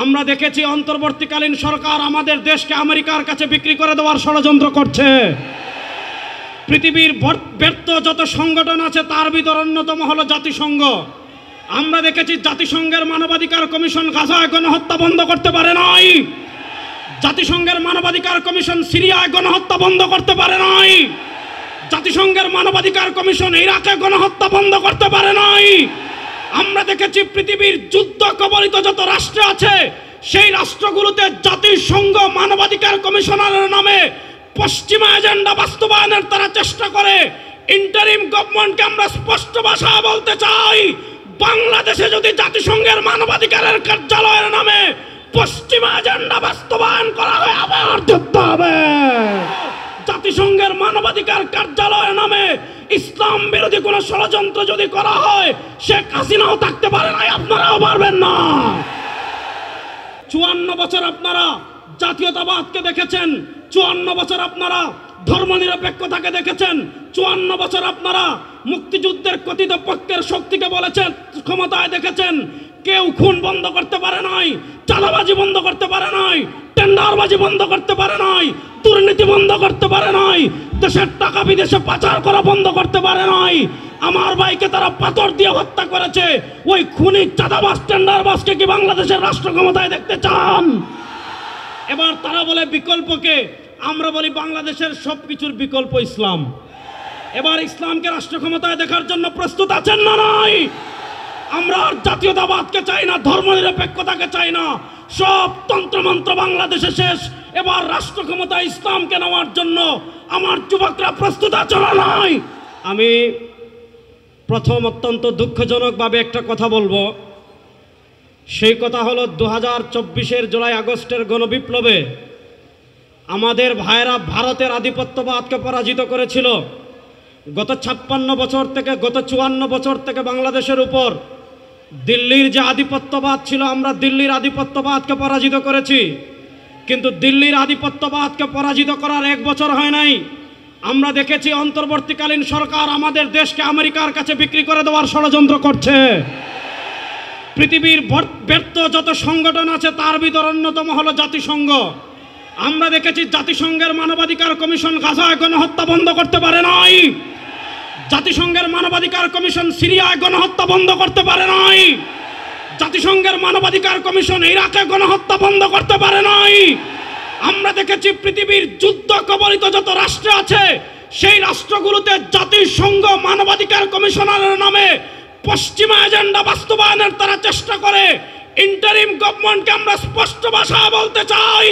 আমরা দেখেছি অন্তর্বর্তীকালীন সরকার আমাদের দেশকে আমেরিকার কাছে বিক্রি করে দেওয়ার ষড়যন্ত্র করছে। পৃথিবীর ব্যর্থ যত সংগঠন আছে তার ভিতর অন্যতম হলো জাতিসংঘ। আমরা দেখেছি জাতিসংঘের মানবাধিকার কমিশন গাজায় গণহত্যা বন্ধ করতে পারে নাই। জাতিসংঘের মানবাধিকার কমিশন সিরিয়ায় গণহত্যা বন্ধ করতে পারে নাই। জাতিসংঘের মানবাধিকার কমিশন ইরাকে গণহত্যা বন্ধ করতে পারে নাই। আমরা দেখেছি পৃথিবীর যুদ্ধ কবলিত যত রাষ্ট্র আছে সেই রাষ্ট্রগুলোতে জাতিসংঘ মানবাধিকার কমিশনারের নামে পশ্চিমা এজেন্ডা বাস্তবায়নের তারা চেষ্টা করে। ইন্টারিম গভর্নমেন্টকে আমরা স্পষ্ট ভাষায় বলতে চাই, বাংলাদেশে যদি জাতিসংঘের মানবাধিকারের কার্যালয়ের নামে পশ্চিমা এজেন্ডা বাস্তবায়ন করা হয় আবার যুদ্ধ হবে। জাতিসংঘের মানবাধিকার কার্যালয়ের নামে ইসলাম বিরোধী কোন ষড়যন্ত্র যদি করা হয় শেখ হাসিনাও থাকতে পারে না, আপনারাও পারবেন না। 54 বছর আপনারা জাতীয়তাবাদকে দেখেছেন, 54 বছর আপনারা ধর্মনিরপেক্ষতাকে দেখেছেন, 54 বছর আপনারা মুক্তিযুদ্ধের কথিত পক্ষের শক্তিকে বলেছেন ক্ষমতায় দেখেছেন। কেউ খুন বন্ধ করতে পারে নাই, চাঁদাবাজি বন্ধ করতে পারে নাই, টেন্ডারবাজি বন্ধ করতে পারে নাই, দুর্নীতি বন্ধ করতে পারে নাই, দেশের টাকা বিদেশে পাচার করা বন্ধ করতে পারে নাই। আমার ভাইকে তারা পাথর দিয়ে হত্যা করেছে। ওই খুনি চাঁদাবাজ টেন্ডারবাজকে কি বাংলাদেশের রাষ্ট্র ক্ষমতায় দেখতে চান? এবার তারা বলে বিকল্পকে, আমরা বলি বাংলাদেশের সবকিছুর বিকল্প ইসলাম। এবার ইসলামকে রাষ্ট্র ক্ষমতায় দেখার জন্য প্রস্তুত আছেন না নাই? আমরা আর জাতীয়তাবাদকে চাই না, ধর্মনিরপেক্ষতাকে চাই না, সব তন্ত্রমন্ত্র বাংলাদেশে শেষ। এবার রাষ্ট্র ক্ষমতায় ইসলামকে নেওয়ার জন্য আমার যুবকরা প্রস্তুত আছে না নাই? আমি প্রথম অত্যন্ত দুঃখজনকভাবে একটা কথা বলবো। সেই কথা হলো 2024-এর জুলাই আগস্টের গণবিপ্লবে আমাদের ভাইয়েরা ভারতের আধিপত্যবাদকে পরাজিত করেছিল। গত 56 বছর থেকে, গত 54 বছর থেকে বাংলাদেশের উপর দিল্লির যে আধিপত্যবাদ ছিল, আমরা দিল্লির আধিপত্যবাদকে পরাজিত করেছি। কিন্তু দিল্লির আধিপত্যবাদকে পরাজিত করার 1 বছর হয় নাই। আমরা দেখেছি অন্তর্বর্তীকালীন সরকার আমাদের দেশকে আমেরিকার কাছে বিক্রি করে দেওয়ার ষড়যন্ত্র করছে। পৃথিবীর ব্যর্থ যত সংগঠন আছে তার ভিতর অন্যতম হলো জাতিসংঘ। আমরা দেখেছি জাতিসংঘের মানবাধিকার কমিশন গাজায় গণহত্যা বন্ধ করতে পারে নাই। জাতিসংঘের মানবাধিকার কমিশন সিরিয়ায় গণহত্যা বন্ধ করতে পারে নাই। জাতিসংঘের মানবাধিকার কমিশন ইরাকে গণহত্যা বন্ধ করতে পারে নাই। আমরা দেখেছি পৃথিবীর যুদ্ধ কবলিত যত রাষ্ট্র আছে সেই রাষ্ট্রগুলোতে জাতিসংঘ মানবাধিকার কমিশনারের নামে পশ্চিমা এজেন্ডা বাস্তবায়নের তারা চেষ্টা করে। ইন্টারিম গভর্নমেন্টকে আমরা স্পষ্ট ভাষায় বলতে চাই,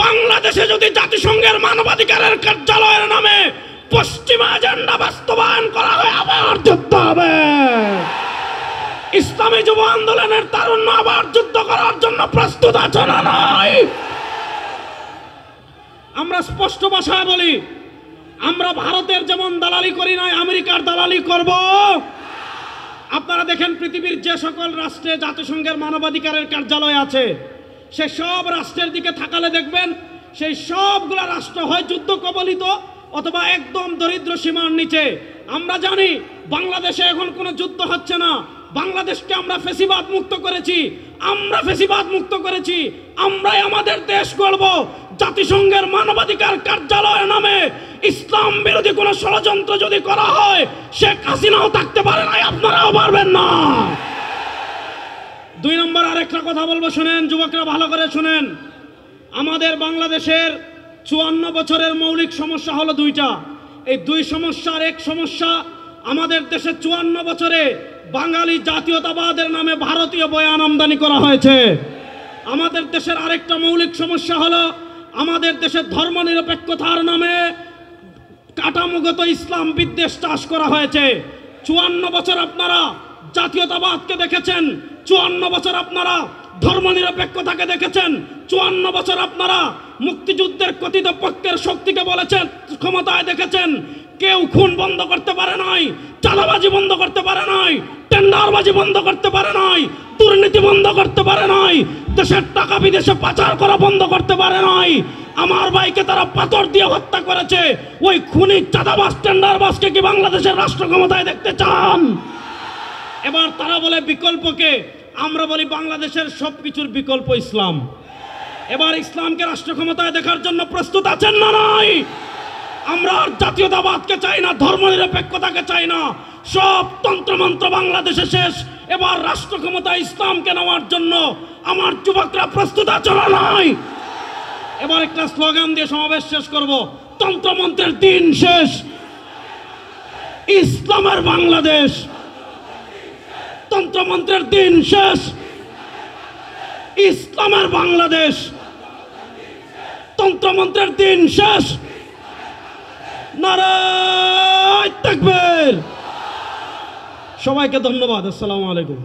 বাংলাদেশে যদি জাতিসংঘের মানবাধিকারের কার্যালয়ের নামে পশ্চিমা এজেন্ডা বাস্তবায়ন করা হয় আবার যুদ্ধ হবে। ইসলামী যুব আন্দোলনের তারুণ্য আবার যুদ্ধ করার জন্য প্রস্তুত আছে না নাই? আমরা স্পষ্ট ভাষায় বলি, আমরা ভারতের যেমন দালালি করি নাই, আমেরিকার দালালি করব। আপনারা দেখেন পৃথিবীর যে সকল রাষ্ট্রে জাতিসংঘের মানবাধিকারের কার্যালয় আছে সে সব রাষ্ট্রের দিকে তাকালে দেখবেন সেই সবগুলা রাষ্ট্র হয় যুদ্ধ কবলিত অথবা একদম দরিদ্র সীমার নিচে। আমরা জানি বাংলাদেশে এখন কোনো যুদ্ধ হচ্ছে না, বাংলাদেশকে আমরা ফ্যাসিবাদ মুক্ত করেছি, আমরা ফ্যাসিবাদ মুক্ত করেছি, আমরাই আমাদের দেশ গড়ব। জাতিসংঘের মানবাধিকার কার্যালয়ের নামে ইসলাম বিরোধী কোনো ষড়যন্ত্র যদি করা হয় শেখ হাসিনাও থাকতে পারে না, আপনারাও পারবেন না। 2 নম্বর আরেকটা কথা বলবো, শুনেন যুবকরা, ভালো করে শুনেন। আমাদের বাংলাদেশের 54 বছরের মৌলিক সমস্যা হলো 2টা। এই 2 সমস্যার এক সমস্যা, আমাদের দেশে 54 বছরে বাঙালি জাতীয়তাবাদের নামে ভারতীয় বয়ান আমদানি করা হয়েছে। আমাদের দেশের আরেকটা মৌলিক সমস্যা হলো আমাদের দেশে ধর্মনিরপেক্ষতার নামে কাঠামোগত ইসলাম বিদ্বেষ চাষ করা হয়েছে। 54 বছর আপনারা জাতীয়তাবাদকে দেখেছেন, 54 বছর আপনারা ধর্মনিরপেক্ষতাকে দেখেছেন, 54 বছর আপনারা মুক্তিযুদ্ধের কথিত পক্ষের শক্তিকে বলেছেন ক্ষমতায় দেখেছেন। কেউ খুন বন্ধ করতে পারে নাই, চাঁদাবাজি বন্ধ করতে পারে নাই, টেন্ডারবাজি বন্ধ করতে পারে নাই, দুর্নীতি বন্ধ করতে পারে নাই, দেশের টাকা বিদেশে পাচার করা বন্ধ করতে পারে নাই। আমার ভাইকে তারা পাথর দিয়ে হত্যা করেছে। ওই খুনি চাঁদাবাজ টেন্ডারবাজকে কি বাংলাদেশের রাষ্ট্র ক্ষমতায় দেখতে চান? এবার তারা বলে বিকল্পকে, আমরা বলি বাংলাদেশের সবকিছুর বিকল্প ইসলাম। এবার ইসলামকে রাষ্ট্র ক্ষমতায় দেখার জন্য প্রস্তুত আছেন না নাই? আমরা আর জাতীয়তাবাদকে চাই না, ধর্মনিরপেক্ষতাকে চাই না, সব তন্ত্রমন্ত্র বাংলাদেশে শেষ। এবার রাষ্ট্র ক্ষমতায় ইসলামকে নেওয়ার জন্য আমার যুবকরা প্রস্তুত আছে না নাই? এবার একটা স্লোগান দিয়ে সমাবেশ শেষ করব, তন্ত্রমন্ত্রের দিন শেষ, ইসলামের বাংলাদেশ। তন্ত্রমন্ত্রের দিন শেষ, ইসলামের বাংলাদেশ। তন্ত্রমন্ত্রের দিন শেষ, নারায়ে তাকবীর। সবাইকে ধন্যবাদ। আসসালামু আলাইকুম।